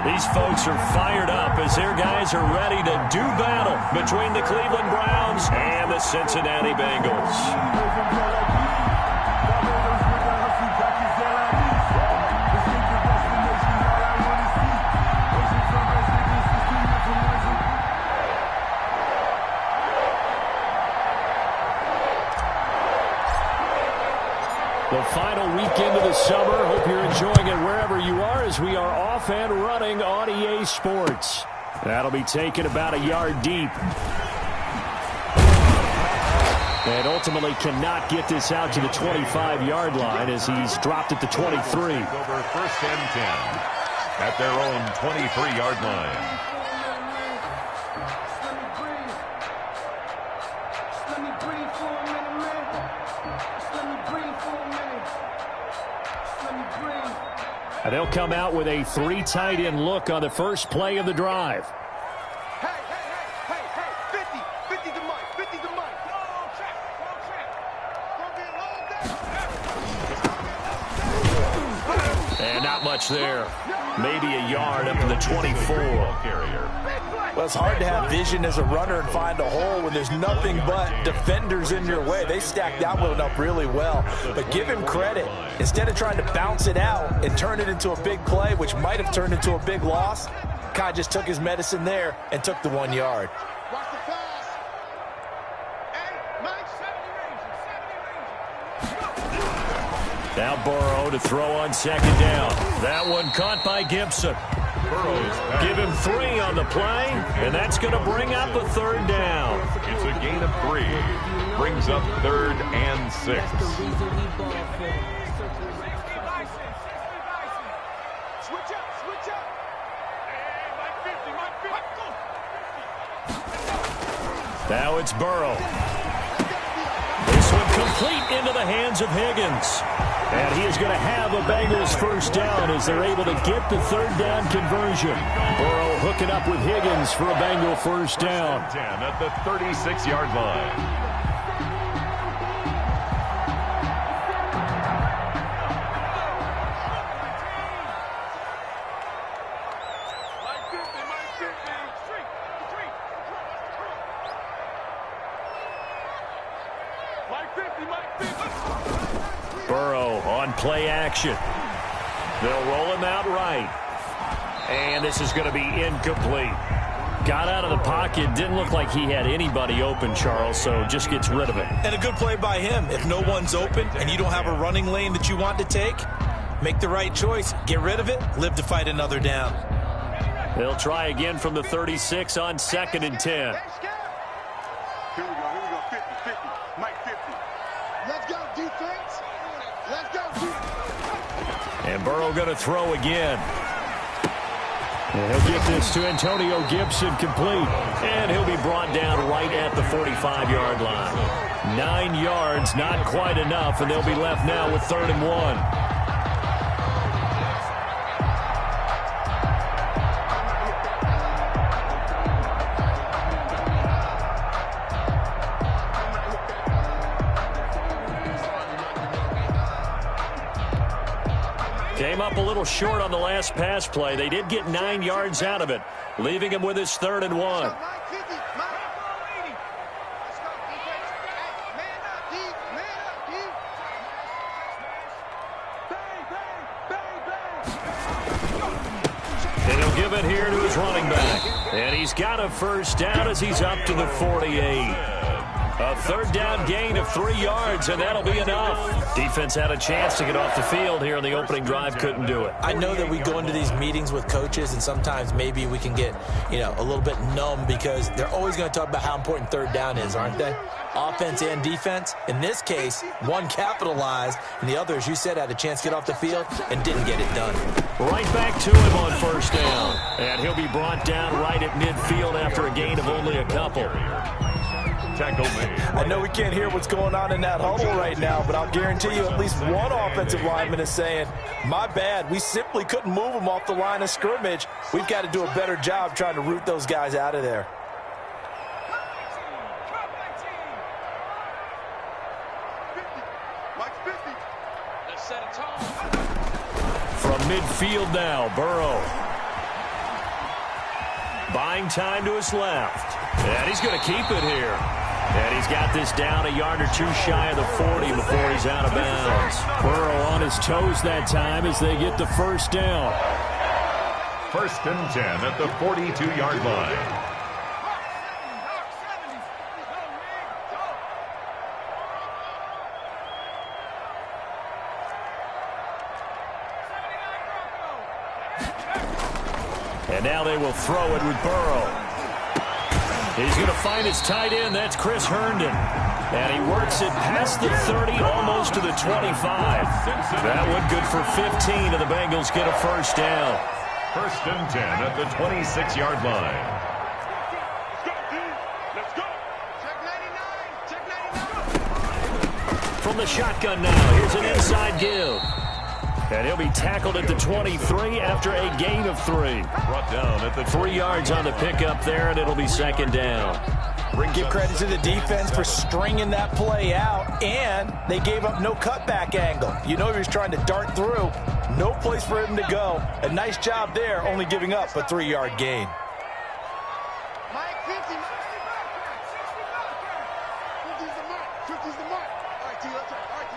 These folks are fired up as their guys are ready to do battle between the Cleveland Browns and the Cincinnati Bengals. The final weekend of the summer. Hope you're enjoying it wherever you are as we are off and running on EA Sports. That'll be taken about a yard deep. And ultimately cannot get this out to the 25-yard line as he's dropped at the 23. Over first and 10 at their own 23-yard line. And they'll come out with a 3 tight end look on the first play of the drive. Hey, 50 to Mike, 50 to Mike. Long track. And not much there. Maybe a yard up to the 24. Well, it's hard to have vision as a runner and find a hole when there's nothing but defenders in your way. They stacked that one up really well. But give him credit. Instead of trying to bounce it out and turn it into a big play, which might have turned into a big loss, Kai just took his medicine there and took the 1 yard. Watch the pass. Hey, Mike, 70 range. Now Burrow to throw on second down. That one caught by Gibson. Give him 3 on the play, and that's going to bring up a 3rd down. It's a gain of 3. Brings up 3rd and 6. Switch up. Now it's Burrow. This one complete into the hands of Higgins. And he is going to have a Bengals first down as they're able to get the 3rd down conversion. Burrow hooking up with Higgins for a Bengal first down. 10 at the 36-yard line. Burrow on play action. They'll roll him out right. And this is going to be incomplete. Got out of the pocket. Didn't look like he had anybody open, Charles, so just gets rid of it. And a good play by him. If no one's open and you don't have a running lane that you want to take, make the right choice. Get rid of it. Live to fight another down. They'll try again from the 36 on 2nd and 10. Here we go. 50. Mike, 50. Let's go, defense. Let's go, defense. And Burrow going to throw again. And he'll get this to Antonio Gibson complete. And he'll be brought down right at the 45-yard line. 9 yards, not quite enough, and they'll be left now with 3rd and 1. Came up a little short on the last pass play. They did get 9 yards out of it, leaving him with his 3rd and 1. And he'll give it here to his running back. And he's got a first down as he's up to the 48. A 3rd down gain of 3 yards, and that'll be enough. Defense had a chance to get off the field here in the opening drive, couldn't do it. I know that we go into these meetings with coaches, and sometimes maybe we can get, a little bit numb because they're always going to talk about how important 3rd down is, aren't they? Offense and defense. In this case, one capitalized, and the other, as you said, had a chance to get off the field and didn't get it done. Right back to him on first down. And he'll be brought down right at midfield after a gain of only a couple. Tackle made. I know we can't hear what's going on in that huddle right now, but I'll guarantee you at least one offensive lineman is saying, my bad, we simply couldn't move them off the line of scrimmage. We've got to do a better job trying to root those guys out of there. From midfield now, Burrow. buying time to his left. And he's going to keep it here. And he's got this down a yard or two shy of the 40 before he's out of bounds. Burrow on his toes that time as they get the first down. 1st and 10 at the 42-yard line. And now they will throw it with Burrow. He's going to find his tight end. That's Chris Herndon. And he works it past the 30, almost to the 25. That one good for 15, and the Bengals get a first down. 1st and 10 at the 26-yard line. Let's go. Check 99. Check 99. From the shotgun now, here's an inside give. And he'll be tackled at the 23 after a gain of 3. Brought down at the 3 yards on the pickup there, and it'll be 2nd down. Give credit to the defense for stringing that play out, and they gave up no cutback angle. You know he was trying to dart through. No place for him to go. A nice job there, only giving up a 3-yard gain. Mike 50. 50's the mark. 50's the mark. All right, T. Let's try. All right, T.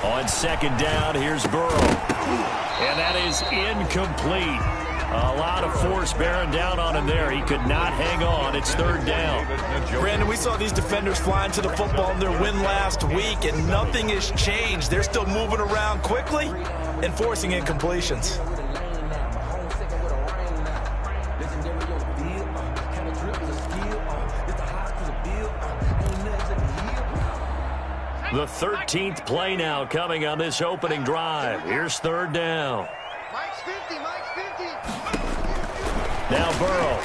On 2nd down, here's Burrow. And that is incomplete. A lot of force bearing down on him there. He could not hang on. It's 3rd down. Brandon, we saw these defenders flying to the football in their win last week, and nothing has changed. They're still moving around quickly and forcing incompletions. The 13th play now coming on this opening drive. Here's 3rd down. Mike's 50. Mike's 50. Now Burrow.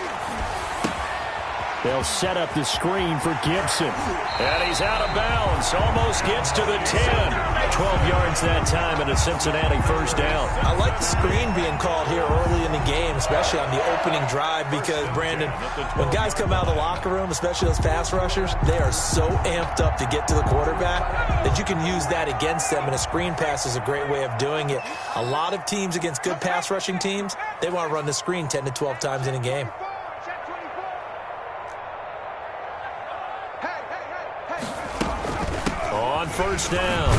They'll set up the screen for Gibson. And he's out of bounds. Almost gets to the 10. 12 yards that time and a Cincinnati first down. I like the screen being called here early in the game, especially on the opening drive, because, Brandon, when guys come out of the locker room, especially those pass rushers, they are so amped up to get to the quarterback that you can use that against them, and a screen pass is a great way of doing it. A lot of teams against good pass rushing teams, they want to run the screen 10 to 12 times in a game. On 1st down,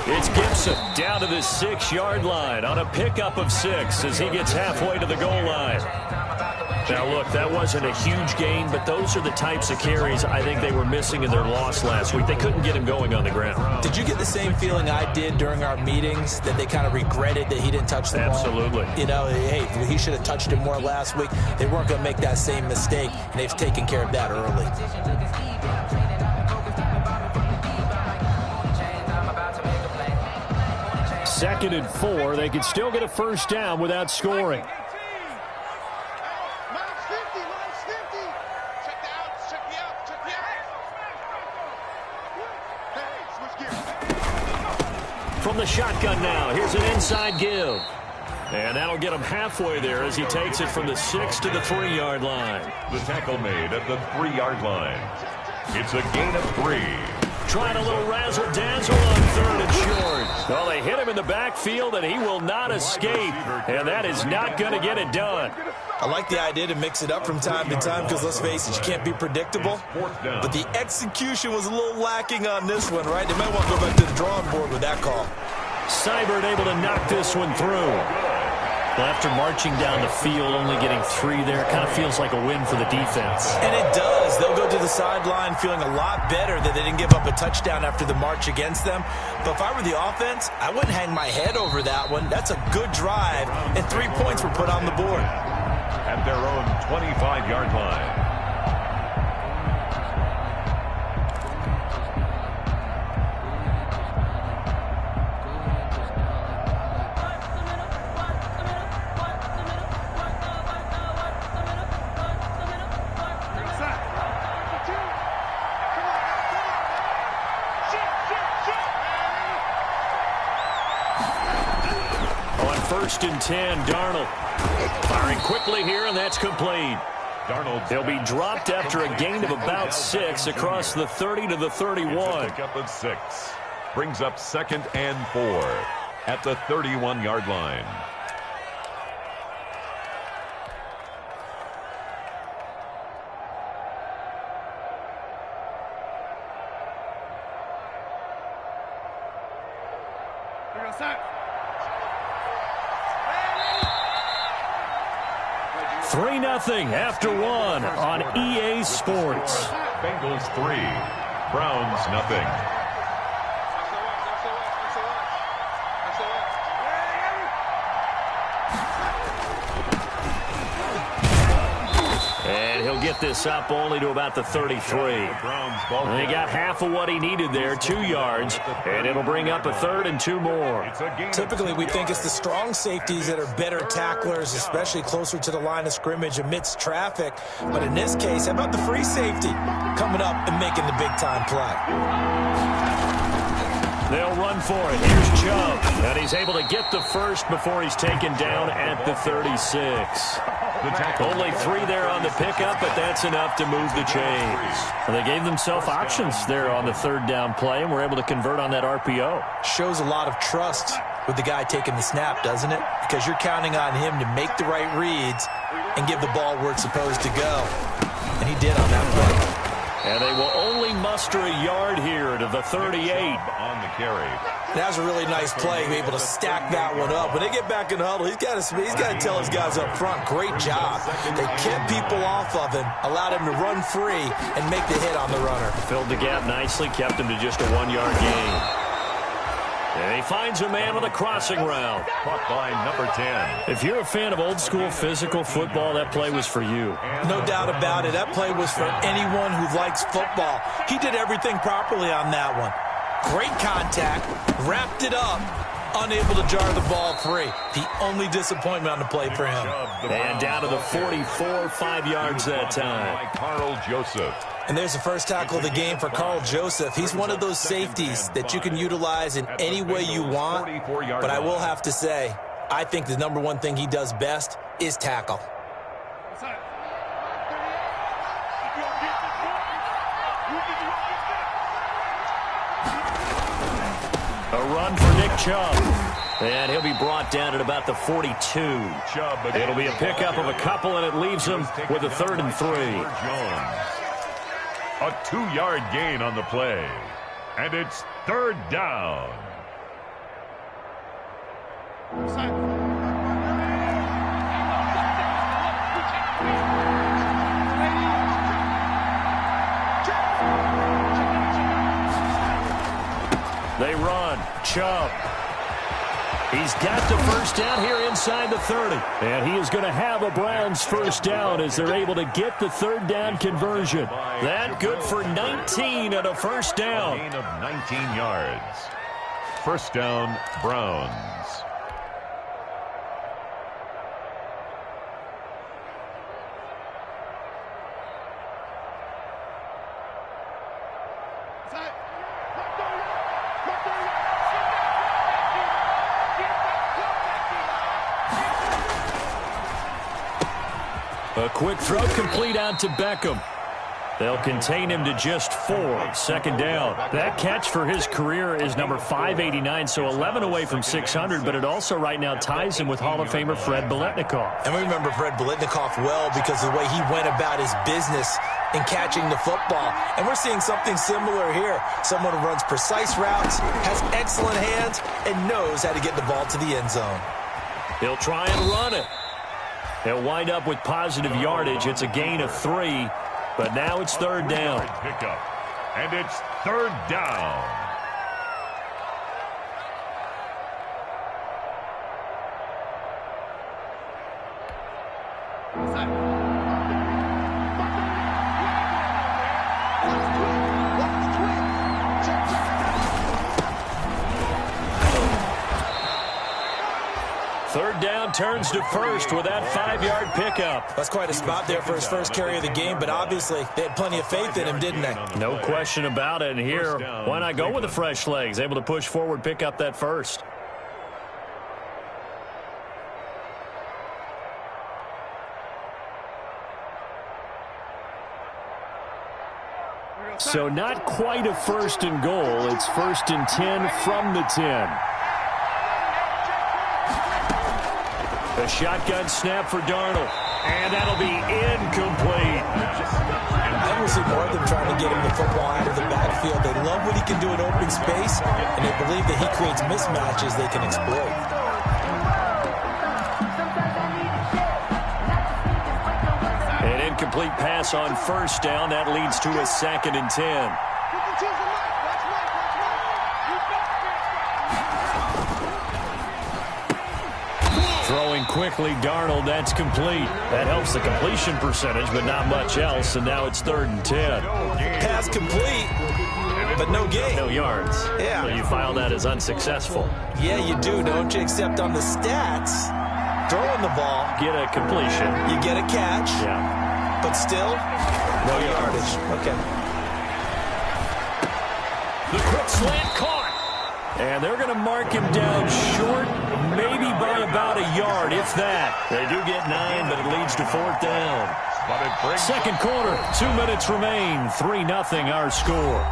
it's Gibson down to the 6-yard line on a pickup of 6 as he gets halfway to the goal line. Now, look, that wasn't a huge gain, but those are the types of carries I think they were missing in their loss last week. They couldn't get him going on the ground. Did you get the same feeling I did during our meetings, that they kind of regretted that he didn't touch the ball? Absolutely. You know, hey, he should have touched it more last week. They weren't going to make that same mistake, and they've taken care of that early. 2nd and 4. They could still get a first down without scoring. Mike's 50. Mike's 50. Check the outs. Check the outs. Check the outs. Hey, switch gears. From the shotgun now, here's an inside give. And that'll get him halfway there as he takes it from the 6 to the 3-yard line. The tackle made at the 3-yard line. It's a gain of 3. Trying a little razzle-dazzle on 3rd and short. Well, they hit him in the backfield, and he will not escape. And that is not going to get it done. I like the idea to mix it up from time to time because, let's face it, you can't be predictable. But the execution was a little lacking on this one, right? They might want to go back to the drawing board with that call. Seibert able to knock this one through. Well, after marching down the field, only getting 3 there, kind of feels like a win for the defense. And it does. They'll go to the sideline feeling a lot better that they didn't give up a touchdown after the march against them. But if I were the offense, I wouldn't hang my head over that one. That's a good drive, and 3 points were put on the board. At their own 25-yard line. On 1st and 10, Darnold firing quickly here, and that's complete. Darnold. He'll be dropped after a gain of about 6 across the 30 to the 31. Pick up of 6. Brings up 2nd and 4 at the 31-yard line. 3-0 after one on EA Sports. Bengals 3, Browns 0. And he'll get this up only to about the 33. And he got half of what he needed there, 2 yards, and it'll bring up a 3rd and 2 more. Typically, we think it's the strong safeties that are better tacklers, especially closer to the line of scrimmage amidst traffic. But in this case, how about the free safety coming up and making the big-time play? They'll run for it. Here's Chubb, and he's able to get the first before he's taken down at the 36. Only 3 there on the pickup, but that's enough to move the chains. Well, they gave themselves options there on the 3rd down play, and were able to convert on that RPO. Shows a lot of trust with the guy taking the snap, doesn't it? Because you're counting on him to make the right reads and give the ball where it's supposed to go. And he did on that play. And they will only muster a yard here to the 38. On the carry. That was a really nice play, able to stack that one up. When they get back in the huddle, he's got to tell his guys up front, great job. They kept people off of him, allowed him to run free and make the hit on the runner. Filled the gap nicely, kept him to just a 1-yard gain. And he finds a man with a crossing route. Caught by number 10. If you're a fan of old-school physical football, that play was for you. No doubt about it. That play was for anyone who likes football. He did everything properly on that one. Great contact, wrapped it up, unable to jar the ball free. The only disappointment on the play for him. And down to the 44, 5 yards that time. Carl Joseph. And there's the first tackle of the game for Carl Joseph. He's one of those safeties that you can utilize in any way you want. But I will have to say, I think the #1 thing he does best is tackle. A run for Nick Chubb. And he'll be brought down at about the 42. It'll be a pickup of a couple, and it leaves him with a 3rd and 3. A 2-yard gain on the play. And it's 3rd down. They run. Chubb. He's got the first down here inside the 30. And he is going to have a Browns first down as they're able to get the 3rd down conversion. That good for 19 and a first down. Gain of 19 yards. First down, Browns. A quick throw complete out to Beckham. They'll contain him to just 4. 2nd down. That catch for his career is number 589, so 11 away from 600, but it also right now ties him with Hall of Famer Fred Biletnikoff. And we remember Fred Biletnikoff well because of the way he went about his business in catching the football. And we're seeing something similar here. Someone who runs precise routes, has excellent hands, and knows how to get the ball to the end zone. He'll try and run it. He'll wind up with positive yardage. It's a gain of 3, but now it's 3rd down. Pickup, and it's 3rd down. Third down turns to first with that 5-yard pickup. That's quite a spot there for his first carry of the game, but obviously they had plenty of faith in him, didn't they? No question about it. And here, why not go with the fresh legs? Able to push forward, pick up that first. So not quite a 1st and goal. It's 1st and 10 from the 10. The shotgun snap for Darnold. And that'll be incomplete. I will see more of them trying to get him the football out of the backfield. They love what he can do in open space, and they believe that he creates mismatches they can exploit. An incomplete pass on first down. That leads to a 2nd and 10. Throwing quickly, Darnold, that's complete. That helps the completion percentage, but not much else, and now it's 3rd and 10. Pass complete, but no gain. No yards. Yeah. So you file that as unsuccessful. Yeah, you do, don't you? Except on the stats, throwing the ball. Get a completion. You get a catch. Yeah. But still, no yardage. Okay. The quick slant caught. And they're going to mark him down short, maybe by about a yard, if that. They do get 9, but it leads to 4th down. Second quarter, 2 minutes remain. 3-0 our score.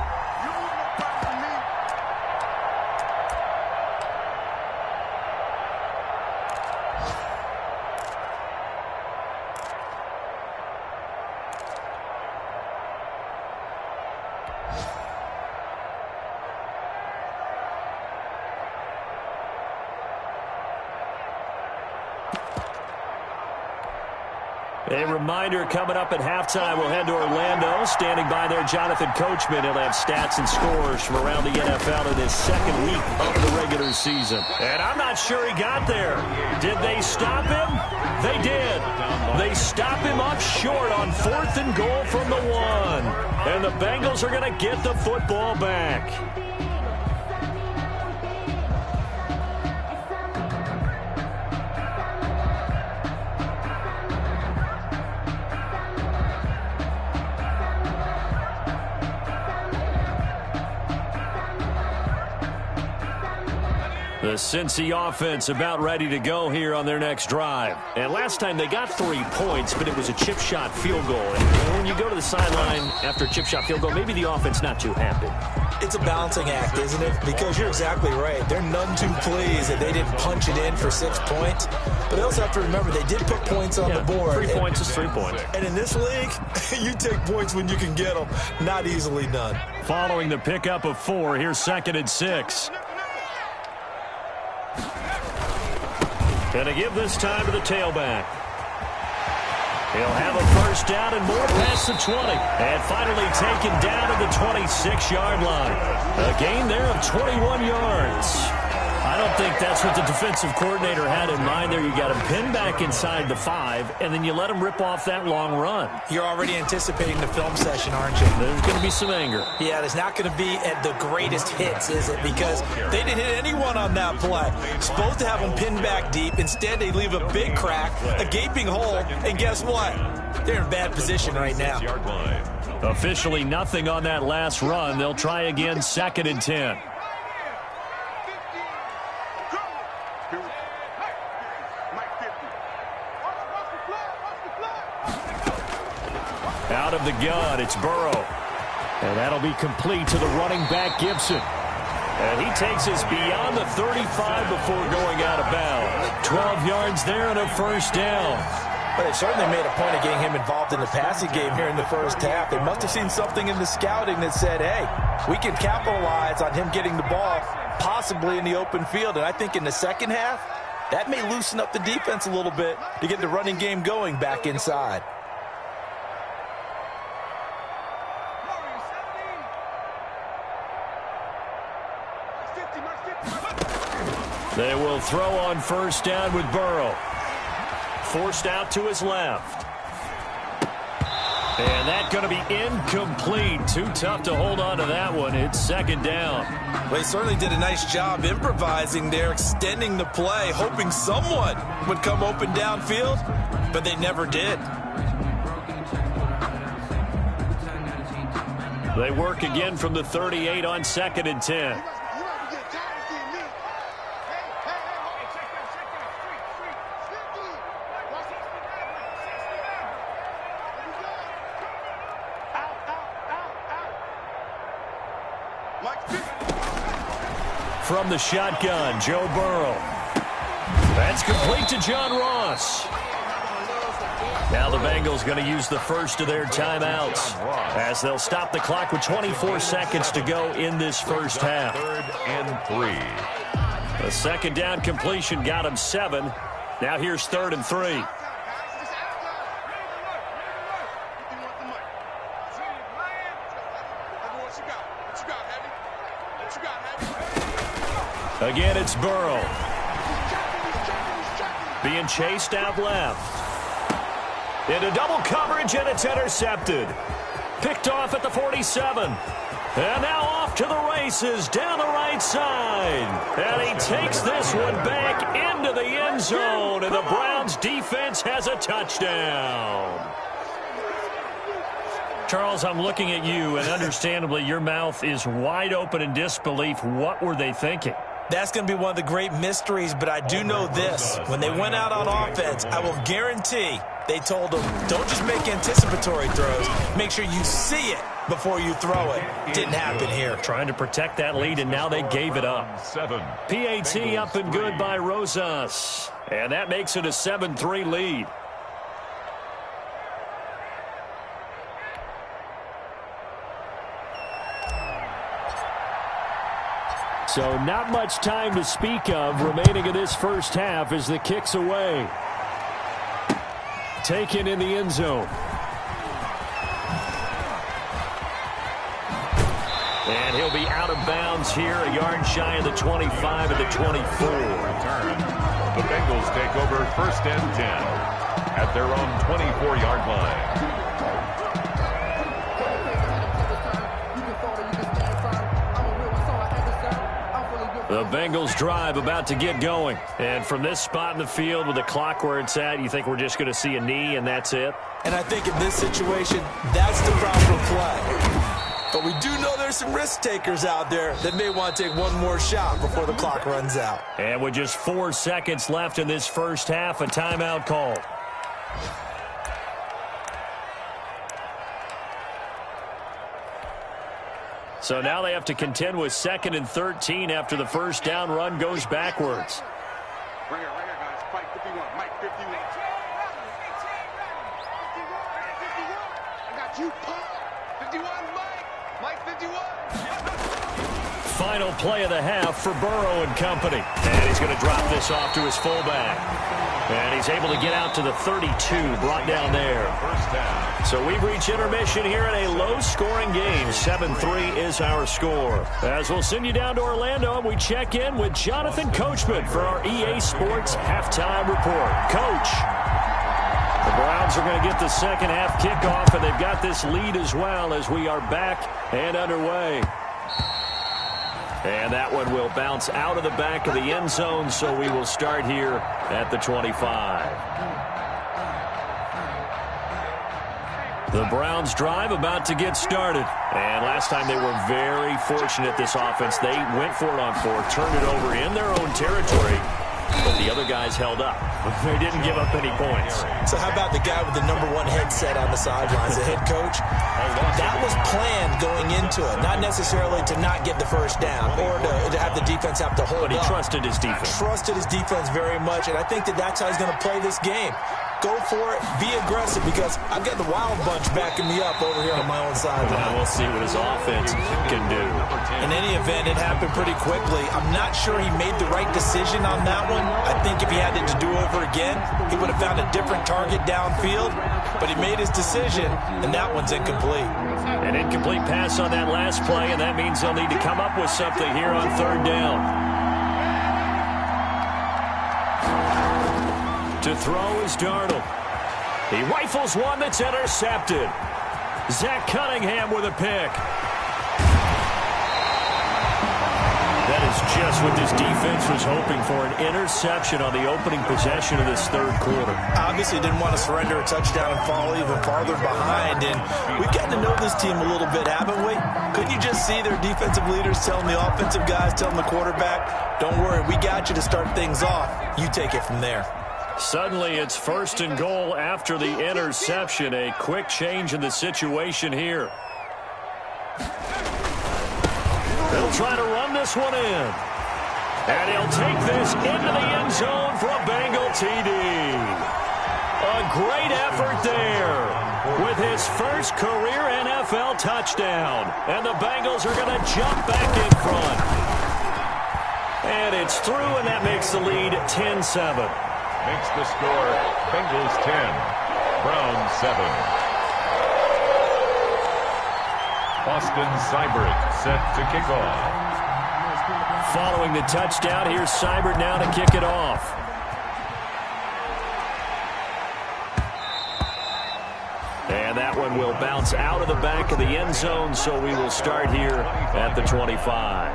A reminder, coming up at halftime, we'll head to Orlando. Standing by there, Jonathan Coachman. He'll have stats and scores from around the NFL in his 2nd week of the regular season. And I'm not sure he got there. Did they stop him? They did. They stop him up short on 4th and goal from the 1. And the Bengals are going to get the football back. The Cincy offense about ready to go here on their next drive. And last time they got 3 points, but it was a chip shot field goal. And when you go to the sideline after a chip shot field goal, maybe the offense not too happy. It's a balancing act, isn't it? Because you're exactly right. They're none too pleased that they didn't punch it in for 6 points. But they also have to remember they did put points on the board. 3 points is 3 points. And in this league, you take points when you can get them. Not easily done. Following the pickup of 4, here's 2nd and 6. Going to give this time to the tailback. He'll have a first down and more past the 20. And finally taken down at the 26-yard line. A gain there of 21 yards. I don't think that's what the defensive coordinator had in mind there. You got him pinned back inside the 5, and then you let him rip off that long run. You're already anticipating the film session, aren't you? There's going to be some anger. Yeah, there's not going to be at the greatest hits, is it? Because they didn't hit anyone on that play. Supposed to have them pinned back deep. Instead, they leave a big crack, a gaping hole, and guess what? They're in bad position right now. Officially nothing on that last run. They'll try again, 2nd and 10. Out of the gun, it's Burrow. And that'll be complete to the running back, Gibson. And he takes us beyond the 35 before going out of bounds. 12 yards there and a first down. But they certainly made a point of getting him involved in the passing game here in the first half. They must have seen something in the scouting that said, hey, we can capitalize on him getting the ball possibly in the open field. And I think in the second half, that may loosen up the defense a little bit to get the running game going back inside. They will throw on first down with Burrow. Forced out to his left. And that's going to be incomplete. Too tough to hold on to that one. It's 2nd down. Well, he certainly did a nice job improvising there, extending the play, hoping someone would come open downfield, but they never did. They work again from the 38 on 2nd and 10. From the shotgun, Joe Burrow. That's complete to John Ross. Now the Bengals going to use the first of their timeouts as they'll stop the clock with 24 seconds to go in this first half. 3rd and 3. The second down completion got him 7. Now here's 3rd and 3. Again, it's Burrow. Being chased out left. Into double coverage, and it's intercepted. Picked off at the 47. And now off to the races down the right side. And he takes this one back into the end zone. And the Browns defense has a touchdown. Charles, I'm looking at you, and understandably your mouth is wide open in disbelief. What were they thinking? That's going to be one of the great mysteries, but I do know this. When they went out on offense, I will guarantee they told them, don't just make anticipatory throws. Make sure you see it before you throw it. Didn't happen here. Trying to protect that lead, and now they gave it up. 7. PAT up and good by Rosas. And that makes it a 7-3 lead. So not much time to speak of remaining in this first half as the kick's away. Taken in the end zone. And he'll be out of bounds here, a yard shy of the 25 of the 24. Return. The Bengals take over 1st and 10 at their own 24-yard line. The Bengals drive about to get going. And from this spot in the field with the clock where it's at, you think we're just going to see a knee and that's it? And I think in this situation, that's the proper play. But we do know there's some risk takers out there that may want to take one more shot before the clock runs out. And with just 4 seconds left in this first half, a timeout call. So now they have to contend with 2nd and 13 after the first down run goes backwards. Right here, guys. Mike 51. Mike 51. I got you, Paul. 51, Mike. Mike 51. Final play of the half for Burrow and company. And he's going to drop this off to his fullback. And he's able to get out to the 32, brought down there. First down. So we've reached intermission here in a low-scoring game. 7-3 is our score. As we'll send you down to Orlando, and we check in with Jonathan Coachman for our EA Sports Halftime Report. Coach, the Browns are going to get the second half kickoff, and they've got this lead as well as we are back and underway. And that one will bounce out of the back of the end zone, so we will start here at the 25. The Browns drive about to get started. And last time they were very fortunate, this offense. They went for it on 4th, turned it over in their own territory, but the other guys held up. They didn't give up any points. So how about the guy with the #1 headset on the sidelines, the head coach? That was planned going into it, not necessarily to not get the first down or to have the defense have to hold up. But he trusted his defense. Trusted his defense very much, and I think that's how he's going to play this game. Go for it. Be aggressive, because I've got the wild bunch backing me up over here on my own sideline. And we'll see what his offense can do. In any event, it happened pretty quickly. I'm not sure he made the right decision on that one. I think if he had it to do over again, he would have found a different target downfield. But he made his decision, and that one's incomplete. An incomplete pass on that last play, and that means they'll need to come up with something here on 3rd down. To throw is Darnold. He rifles one that's intercepted. Zach Cunningham with a pick. That is just what this defense was hoping for, an interception on the opening possession of this 3rd quarter. Obviously didn't want to surrender a touchdown and fall even farther behind, and we've gotten to know this team a little bit, haven't we? Couldn't you just see their defensive leaders telling the offensive guys, telling the quarterback, don't worry, we got you to start things off. You take it from there. Suddenly it's 1st and goal after the interception. A quick change in the situation here. They'll try to run this one in. And he'll take this into the end zone for a Bengals TD. A great effort there with his first career NFL touchdown. And the Bengals are going to jump back in front. And it's through, and that makes the lead 10-7. Makes the score Bengals 10, Browns 7. Austin Seibert set to kick off. Following the touchdown, here's Seibert now to kick it off. And that one will bounce out of the back of the end zone, so we will start here at the 25.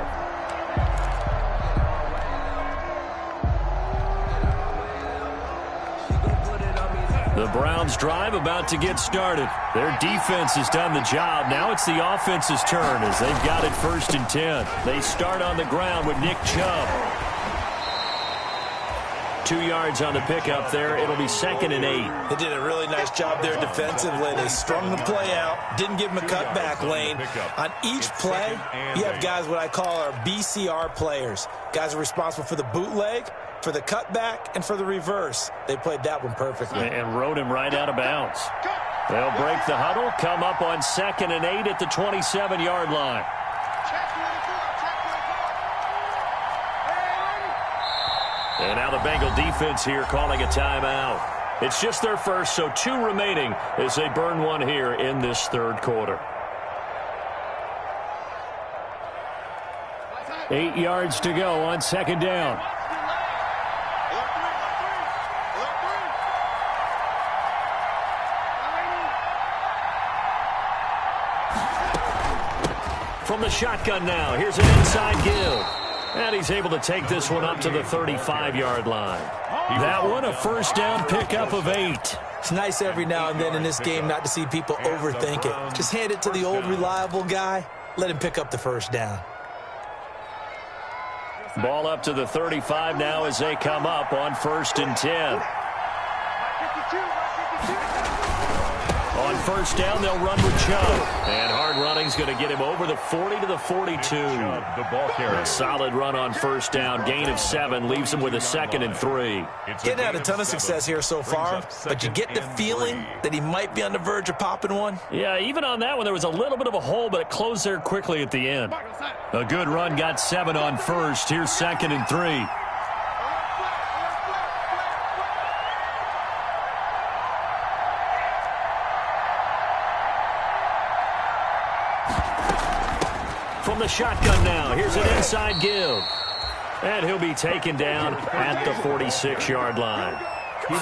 The Browns drive about to get started. Their defense has done the job. Now it's the offense's turn as they've got it 1st and 10. They start on the ground with Nick Chubb. 2 yards on the pickup there. It'll be 2nd and 8. They did a really nice job there defensively. They strung the play out, didn't give him a cutback lane. On each play, you have guys what I call our BCR players. Guys are responsible for the bootleg, for the cutback, and for the reverse. They played that one perfectly. And rode him right out of bounds. They'll break the huddle, come up on 2nd and 8 at the 27-yard line. And now the Bengal defense here calling a timeout. It's just their first, so 2 remaining as they burn one here in this 3rd quarter. 8 yards to go on 2nd down. From the shotgun now, here's an inside give. And he's able to take this one up to the 35-yard line. That one, a 1st down pickup of 8. It's nice every now and then in this game not to see people overthink it. Just hand it to the old reliable guy. Let him pick up the 1st down. Ball up to the 35 now as they come up on 1st and 10. On 1st down, they'll run with Chubb. And hard running's going to get him over the 40 to the 42. The ball carrier. A solid run on 1st down. Gain of 7 leaves him with a 2nd and 3. Getting had a ton of success here so far, but you get the feeling that he might be on the verge of popping one. Yeah, even on that one, there was a little bit of a hole, but it closed there quickly at the end. A good run, got 7 on 1st. Here's 2nd and 3. From the shotgun now, here's an inside give. And he'll be taken down at the 46-yard line.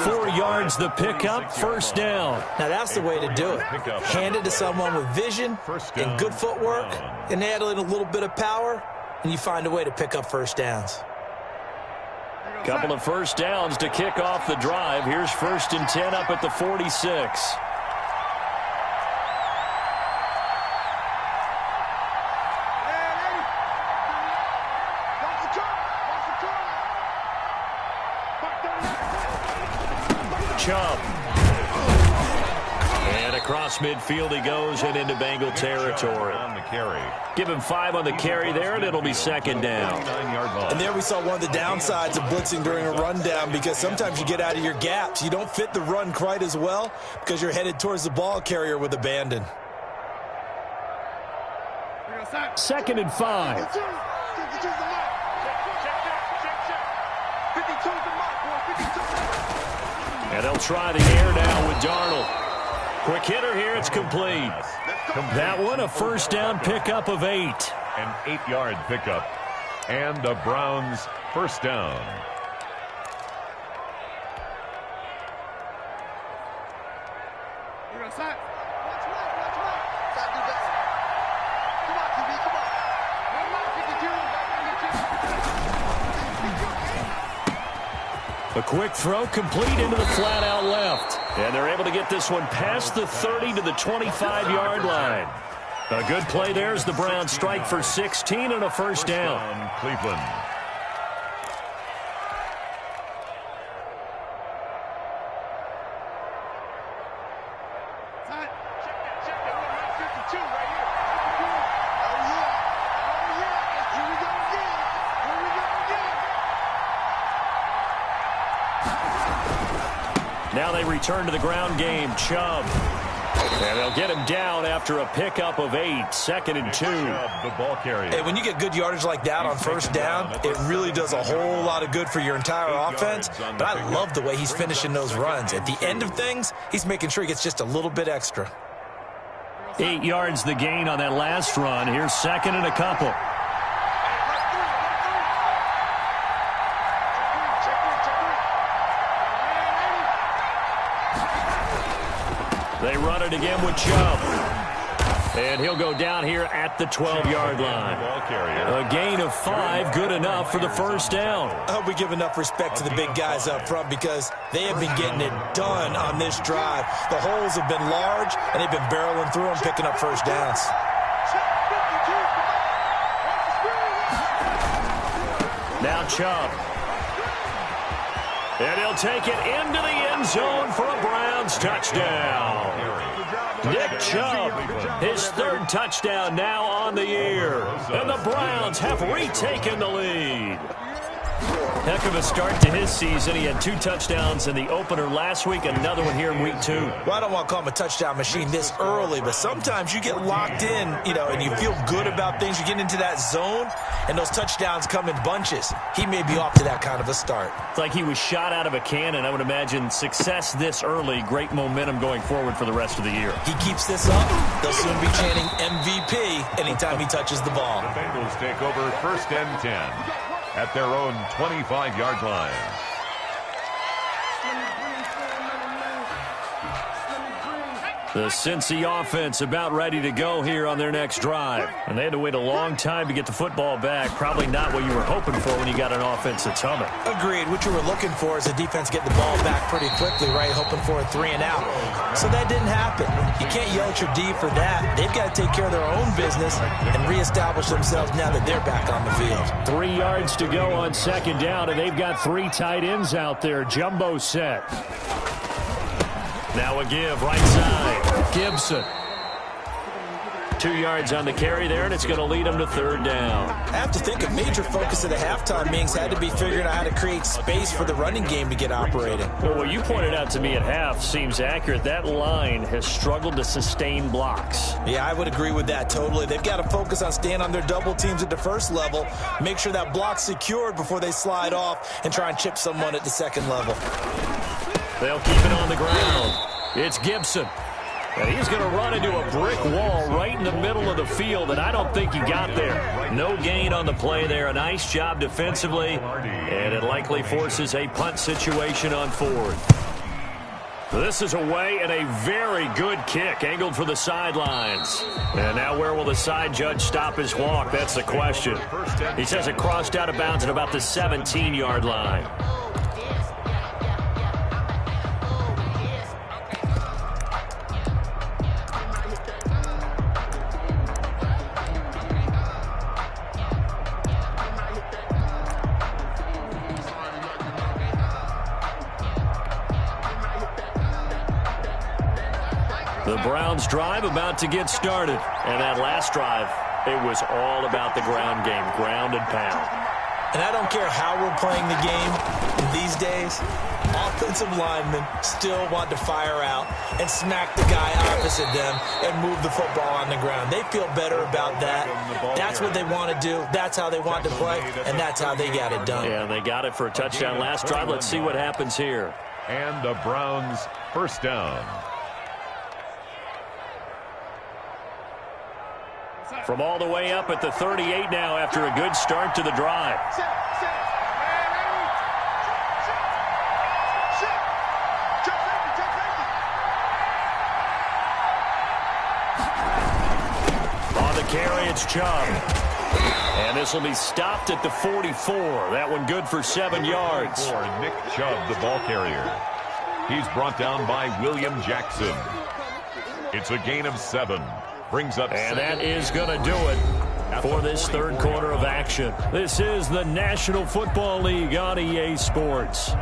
4 yards the pickup, 1st down. Now that's the way to do it. Hand it to someone with vision and good footwork, and add in a little bit of power, and you find a way to pick up 1st downs. Couple of 1st downs to kick off the drive. Here's 1st and 10 up at the 46. Chubb. And across midfield he goes and into Bengal territory. Give him 5 on the carry there, and it'll be 2nd down. And there we saw one of the downsides of blitzing during a rundown, because sometimes you get out of your gaps. You don't fit the run quite as well because you're headed towards the ball carrier with abandon. 2nd and 5. And they'll try the air now with Darnold. Quick hitter here, it's complete. That one, a 1st down pickup of 8. An 8-yard pickup. And the Browns 1st down. A quick throw complete into the flat out left. And they're able to get this one past the 30 to the 25-yard line. A good play there as the Browns strike for 16 and a 1st down. Cleveland. Now they return to the ground game. Chubb. And they'll get him down after a pickup of 8. 2nd and 2. The ball carrier. Hey, when you get good yardage like that on first down, it really does a whole lot of good for your entire offense. But I love the way he's finishing those runs. At the end of things, he's making sure he gets just a little bit extra. 8 yards the gain on that last run. Here's 2nd and a couple. They run it again with Chubb. And he'll go down here at the 12-yard line. A gain of 5, good enough for the first down. I hope we give enough respect to the big guys up front because they have been getting it done on this drive. The holes have been large, and they've been barreling through them, picking up first downs. Now Chubb. And he'll take it into the end zone for a Browns touchdown. Nick Chubb, his 3rd touchdown now on the year. And the Browns have retaken the lead. Heck of a start to his season. He had 2 touchdowns in the opener last week, another one here in week 2. Well, I don't want to call him a touchdown machine this early, but sometimes you get locked in, and you feel good about things. You get into that zone, and those touchdowns come in bunches. He may be off to that kind of a start. It's like he was shot out of a cannon. I would imagine success this early, great momentum going forward for the rest of the year. He keeps this up, they'll soon be chanting MVP anytime he touches the ball. The Bengals take over 1st and 10 at their own 25-yard line. The Cincy offense about ready to go here on their next drive. And they had to wait a long time to get the football back. Probably not what you were hoping for when you got an offense that's humming. Agreed. What you were looking for is the defense getting the ball back pretty quickly, right? Hoping for a 3 and out. So that didn't happen. You can't yell at your D for that. They've got to take care of their own business and reestablish themselves now that they're back on the field. 3 yards to go on 2nd down, and they've got 3 tight ends out there. Jumbo set. Now a give, right side. Gibson. 2 yards on the carry there, and it's going to lead them to 3rd down. I have to think a major focus of the halftime meetings had to be figuring out how to create space for the running game to get operating. Well, what you pointed out to me at half seems accurate. That line has struggled to sustain blocks. Yeah, I would agree with that totally. They've got to focus on staying on their double teams at the first level, make sure that block's secured before they slide off and try and chip someone at the 2nd level. They'll keep it on the ground. It's Gibson. And he's going to run into a brick wall right in the middle of the field, and I don't think he got there. No gain on the play there. A nice job defensively, and it likely forces a punt situation on 4th. This is away and a very good kick, angled for the sidelines. And now where will the side judge stop his walk? That's the question. He says it crossed out of bounds at about the 17-yard line. The Browns drive about to get started. And that last drive, it was all about the ground game, ground and pound. And I don't care how we're playing the game these days, offensive linemen still want to fire out and smack the guy opposite them and move the football on the ground. They feel better about that. That's what they want to do. That's how they want to play, and that's how they got it done. Yeah, and they got it for a touchdown last drive. Let's see what happens here. And the Browns' 1st down. From all the way up at the 38 now after a good start to the drive. On the carry, it's Chubb. And this will be stopped at the 44. That one good for 7 yards. For Nick Chubb, the ball carrier. He's brought down by William Jackson. It's a gain of 7. Brings up, and that is going to do it for this 3rd quarter of action. This is the National Football League on EA Sports.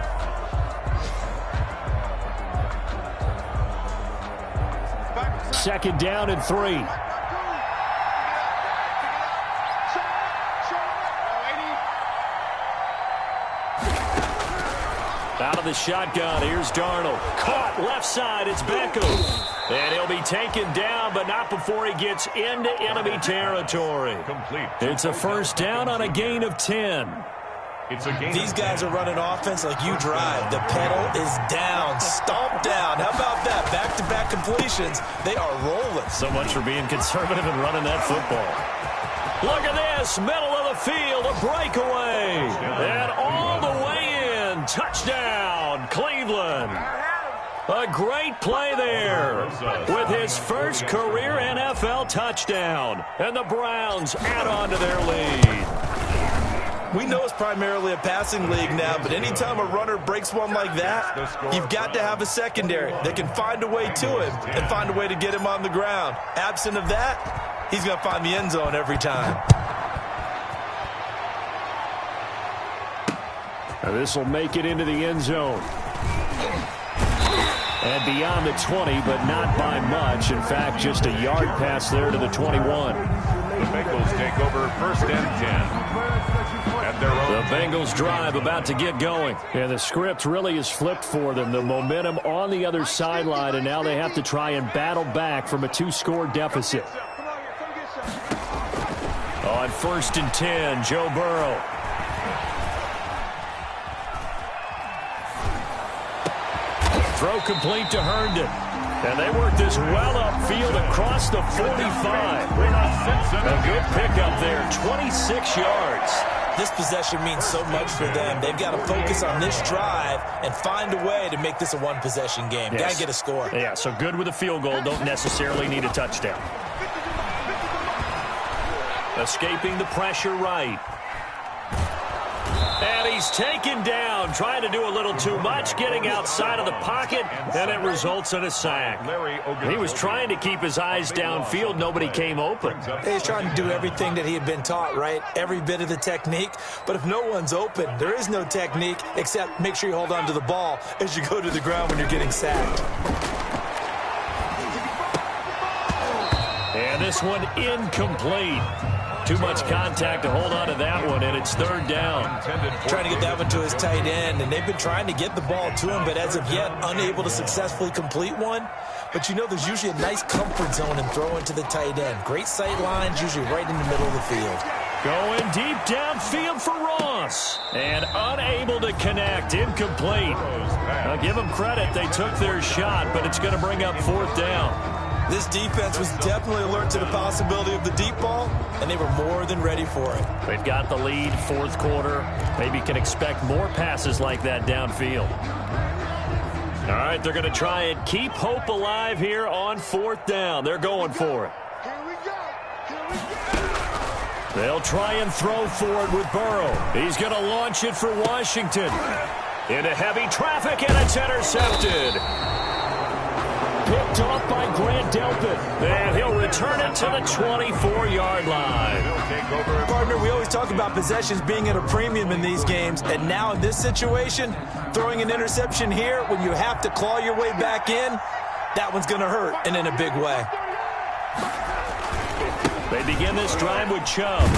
Second down and 3. Out of the shotgun, here's Darnold. Caught left side, it's Beckham. And he'll be taken down, but not before he gets into enemy territory. Complete. It's a first down on a gain of 10. These guys are running offense like you drive. The pedal is down, stomp down. How about that? Back-to-back completions. They are rolling. So much for being conservative and running that football. Look at this, middle of the field, a breakaway. And all the way in, touchdown, Cleveland. A great play there with his first career NFL touchdown. And the Browns add on to their lead. We know it's primarily a passing league now, but anytime a runner breaks one like that, you've got to have a secondary that can find a way to him and find a way to get him on the ground. Absent of that, he's going to find the end zone every time. Now this will make it into the end zone. And beyond the 20, but not by much. In fact, just a yard pass there to the 21. The Bengals take over first and 10. The Bengals drive about to get going. Yeah, the script really is flipped for them. The momentum on the other sideline, and now they have to try and battle back from a 2-score deficit. On first and 10, Joe Burrow. Throw complete to Herndon. And they work this well upfield across the 45. A good pickup there, 26 yards. This possession means so much for them. They've got to focus on this drive and find a way to make this a one-possession game. Yes. Got to get a score. Yeah, so good with a field goal. Don't necessarily need a touchdown. Escaping the pressure right. And he's taken down, trying to do a little too much, getting outside of the pocket, and it results in a sack. He was trying to keep his eyes downfield. Nobody came open. He's trying to do everything that he had been taught, right? Every bit of the technique. But if no one's open, there is no technique except make sure you hold on to the ball as you go to the ground when you're getting sacked. And this one incomplete. Too much contact to hold on to that one, and it's third down. Trying to get that one to his tight end, and they've been trying to get the ball to him, but as of yet, unable to successfully complete one. But you know there's usually a nice comfort zone in throwing to the tight end. Great sight lines, usually right in the middle of the field. Going deep downfield for Ross. And unable to connect, incomplete. I'll give them credit, they took their shot, but it's going to bring up fourth down. This defense was definitely alert to the possibility of the deep ball, and they were more than ready for it. They've got the lead, fourth quarter. Maybe can expect more passes like that downfield. All right, they're going to try and keep hope alive here on fourth down. They're going for it. They'll try and throw for it with Burrow. He's going to launch it for Washington. Into heavy traffic, and it's intercepted. Picked off by Grant Delpit. And he'll return it to the 24-yard line. Partner, we always talk about possessions being at a premium in these games. And now in this situation, throwing an interception here when you have to claw your way back in, that one's going to hurt, and in a big way. They begin this drive with Chubb.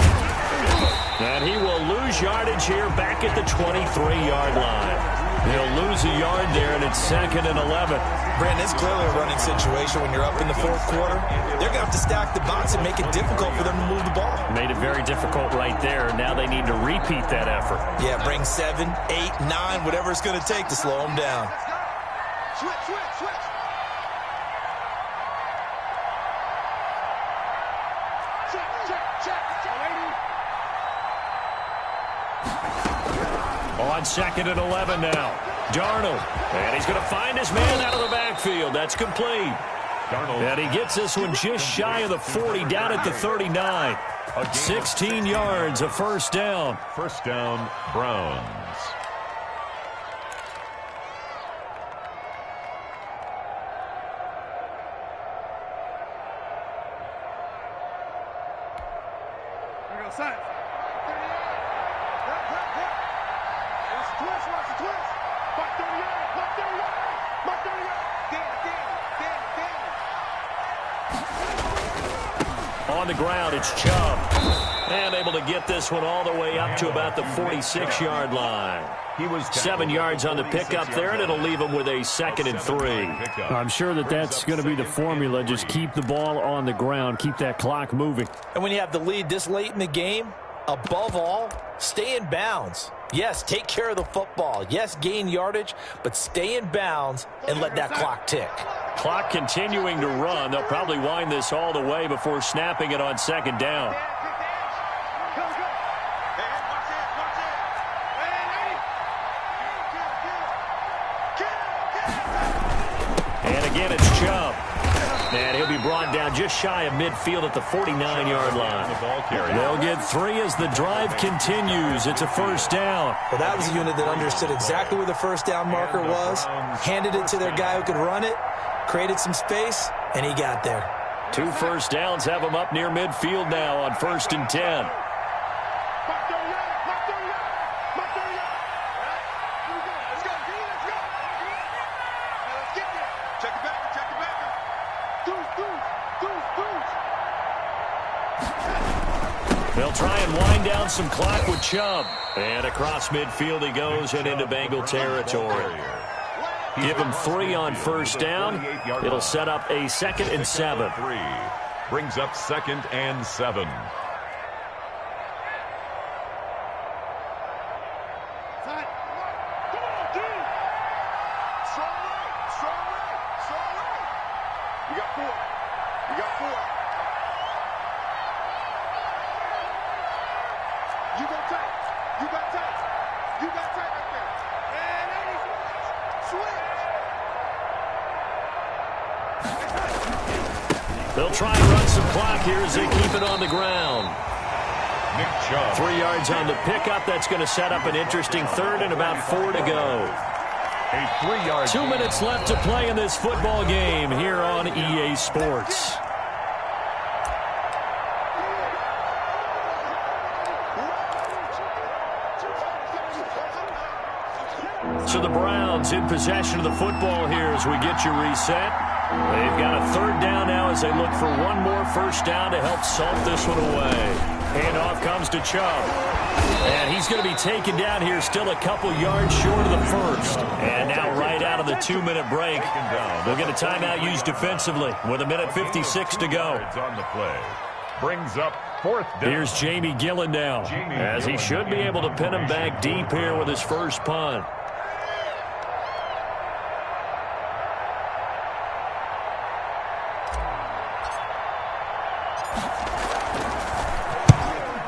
And he will lose yardage here back at the 23-yard line. He'll lose a yard there, and it's second and 11. Brandon, it's clearly a running situation when you're up in the fourth quarter. They're going to have to stack the box and make it difficult for them to move the ball. Made it very difficult right there. Now they need to repeat that effort. Yeah, bring 7, 8, 9, whatever it's going to take to slow them down. Switch. On second and 11 now. Darnold. And he's going to find his man out of the backfield. That's complete. Darnold. And he gets this one just shy of the 40, down at the 39. 16 yards, a first down. First down, Browns. There we go, Science. On the ground, it's Chubb. And able to get this one all the way up to about the 46-yard line. He was 7 yards on the pickup there, and it'll leave him with a 2nd and 3. I'm sure that's going to be the formula. Just keep the ball on the ground. Keep that clock moving. And when you have the lead this late in the game, above all, stay in bounds. Yes, take care of the football. Yes, gain yardage, but stay in bounds and let that clock tick. Clock continuing to run. They'll probably wind this all the way before snapping it on 2nd down. And again, it's Chubb. And he'll be brought down just shy of midfield at the 49-yard line. They'll get 3 as the drive continues. It's a 1st down. Well, that was a unit that understood exactly where the 1st down marker was, handed it to their guy who could run it, created some space, and he got there. 2 1st downs have him up near midfield now on 1st and 10. They'll try and wind down some clock with Chubb. And across midfield he goes and into Bengal territory. Give him 3 on 1st down. It'll set up a 2nd and 7. Brings up 2nd and 7. They'll try and run some clock here as they keep it on the ground. 3 yards on the pickup. That's going to set up an interesting 3rd and about 4 to go. A 3-yard 2 minutes left to play in this football game here on EA Sports. So the Browns in possession of the football here as we get you reset. They've got a 3rd down now as they look for one more 1st down to help salt this one away. Handoff comes to Chubb. And he's going to be taken down here still a couple yards short of the 1st. And now right out of the 2-minute break, we'll get a timeout used defensively with 1:56 to go. On the play. Brings up 4th down. Here's Jamie Gillen now, as he should be able to pin him back deep here with his first punt.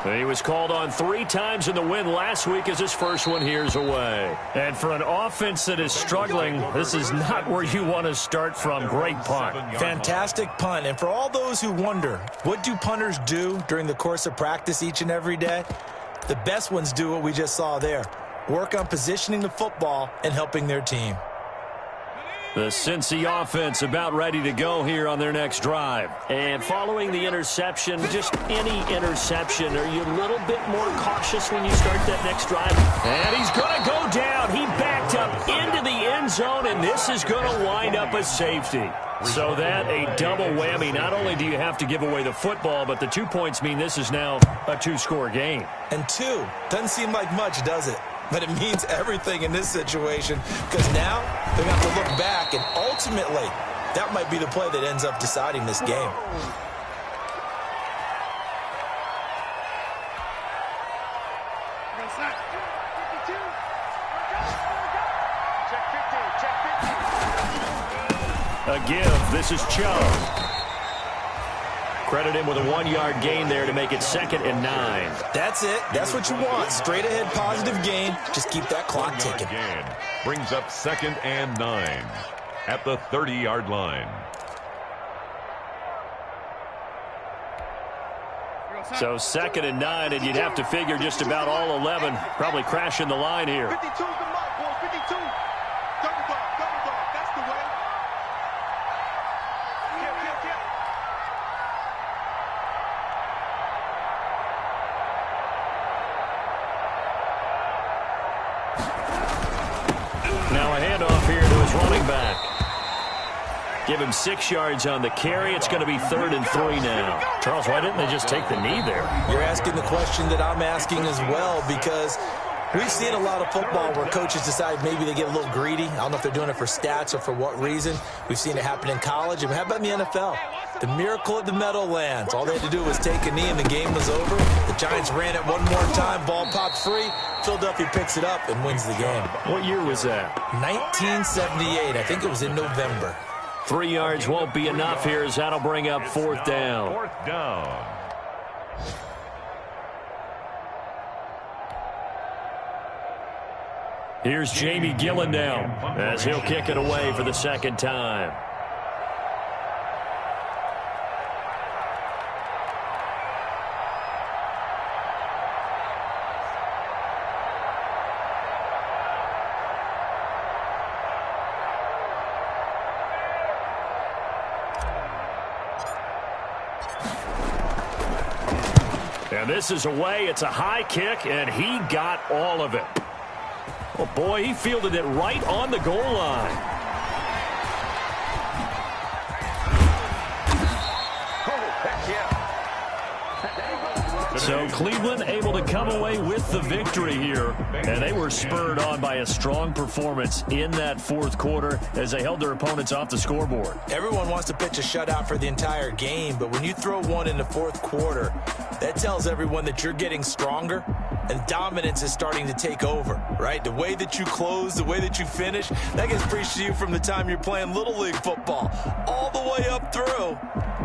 He was called on 3 times in the win last week as his first one here's away. And for an offense that is struggling, this is not where you want to start from. Great punt. Fantastic punt. And for all those who wonder, what do punters do during the course of practice each and every day? The best ones do what we just saw there. Work on positioning the football and helping their team. The Cincy offense about ready to go here on their next drive. And following the interception, just any interception, are you a little bit more cautious when you start that next drive? And he's going to go down. He backed up into the end zone, and this is going to wind up a safety. So that a double whammy. Not only do you have to give away the football, but the 2 points mean this is now a 2-score game. And 2 doesn't seem like much, does it? But it means everything in this situation because now they're going to have to look back, and ultimately that might be the play that ends up deciding this game. A give. This is Chubb. Credit him with a 1-yard gain there to make it 2nd and 9. That's it. That's what you want. Straight ahead positive gain. Just keep that clock ticking. Brings up 2nd and 9 at the 30-yard line. So 2nd and 9, and you'd have to figure just about all 11 probably crashing the line here. 52's the mark, boys. 52. Double dog. That's the way. Now a handoff here to his running back. Give him 6 yards on the carry. It's going to be 3rd and 3 now. Charles, why didn't they just take the knee there? You're asking the question that I'm asking as well, because We've seen a lot of football where coaches decide maybe they get a little greedy. I don't know if they're doing it for stats or for what reason. We've seen it happen in college. And how about in the NFL? The miracle of the Meadowlands. All they had to do was take a knee and the game was over. The Giants ran it one more time. Ball popped free. Philadelphia picks it up and wins the game. What year was that? 1978. I think it was in November. 3 yards won't be enough here as that'll bring up fourth down. Fourth down. Here's Jamie Gillen now as he'll kick it away for the second time. And this is away. It's a high kick, and he got all of it. Oh, boy, he fielded it right on the goal line. So Cleveland able to come away with the victory here, and they were spurred on by a strong performance in that fourth quarter as they held their opponents off the scoreboard. Everyone wants to pitch a shutout for the entire game, but when you throw one in the fourth quarter, that tells everyone that you're getting stronger and dominance is starting to take over, right? The way that you close, the way that you finish, that gets preached to you from the time you're playing Little League football all the way up through.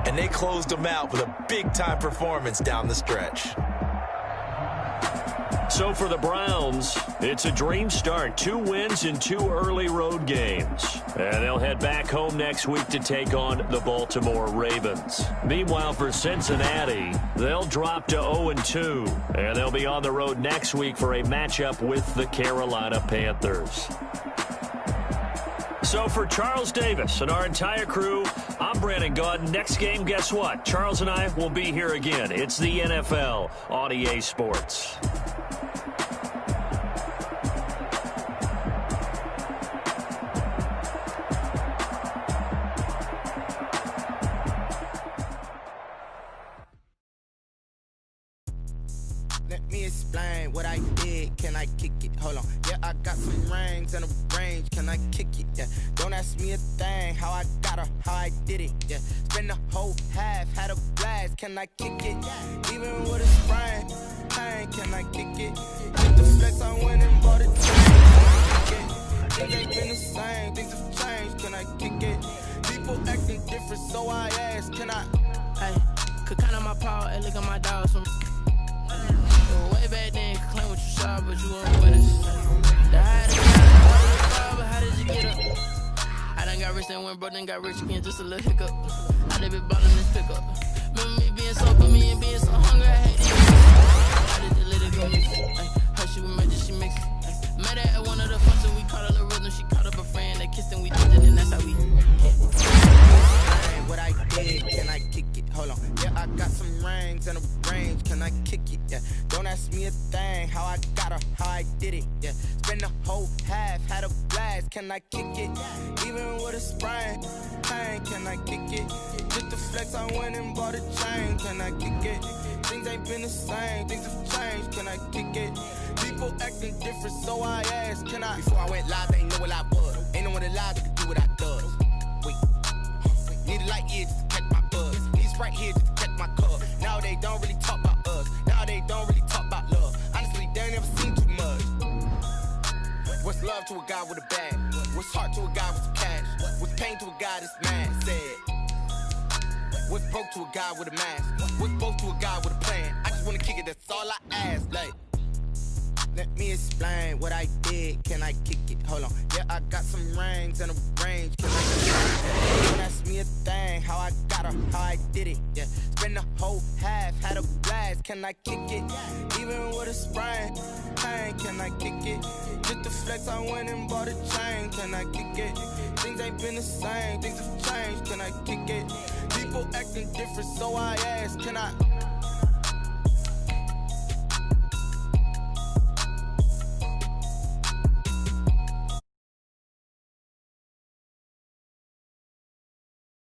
And they closed them out with a big-time performance down the stretch. So for the Browns, it's a dream start. 2 wins in 2 early road games. And they'll head back home next week to take on the Baltimore Ravens. Meanwhile, for Cincinnati, they'll drop to 0-2. And they'll be on the road next week for a matchup with the Carolina Panthers. So for Charles Davis and our entire crew, I'm Brandon Gaudin. Next game, guess what? Charles and I will be here again. It's the NFL on EA Sports. Let me explain what I did. Can I kick it? Hold on. Yeah, I got some rings and a range. Can I kick it? Yeah. Don't ask me a thing. How I got her, how I did it. Yeah. Spend the whole half, had a blast. Can I kick it? Even with a sprain, pain. Can I kick it? Hit the flex, I went and bought a chain. Things ain't been the same. Things have changed. Can I kick it? People acting different, so I ask. Can I? Hey, could count on my power and look at my dogs from. Way back then, could claim what you saw, but you weren't with us. The high, but how did you get up? I done got rich and went broke, then got rich again, just a little hiccup. I done been ballin' this pickup. Remember me being so for me and being so hungry, I hate it. I did the let it go mix. Her she was magic, she mixed. Met her at one of the functions, we caught her the rhythm, she caught up a friend, they kissed and we did it, and that's how we hit. What I did, can I kick it? Hold on. Yeah, I got some rings and a range. Can I kick it? Yeah. Don't ask me a thing. How I got her, how I did it. Yeah. Spend the whole half, had a blast. Can I kick it? Even with a sprain, pain. Can I kick it? Just the flex, I went and bought a chain. Can I kick it? Things ain't been the same. Things have changed. Can I kick it? People acting different, so I asked. Can I? Before I went live, they ain't know what I was. Ain't no one alive that could do what I does. Wait. Need a light here just to catch my buzz. Need Sprite here just to catch my cup. Now they don't really talk about us. Now they don't really talk about love. Honestly, they ain't never seen too much. What's love to a guy with a bag? What's heart to a guy with some cash? What's pain to a guy that's mad? Said. What's broke to a guy with a mask? What's broke to a guy with a plan? I just wanna kick it, that's all I ask. Like, let me explain what I did. Can I kick it? Hold on. Yeah, I got some rings and a range. Can I kick it? Don't ask me a thing. How I got her, how I did it. Yeah. Spend the whole half, had a blast. Can I kick it? Even with a sprain, pain. Can I kick it? Just the flex, I went and bought a chain. Can I kick it? Things ain't been the same. Things have changed. Can I kick it? People acting different, so I ask. Can I?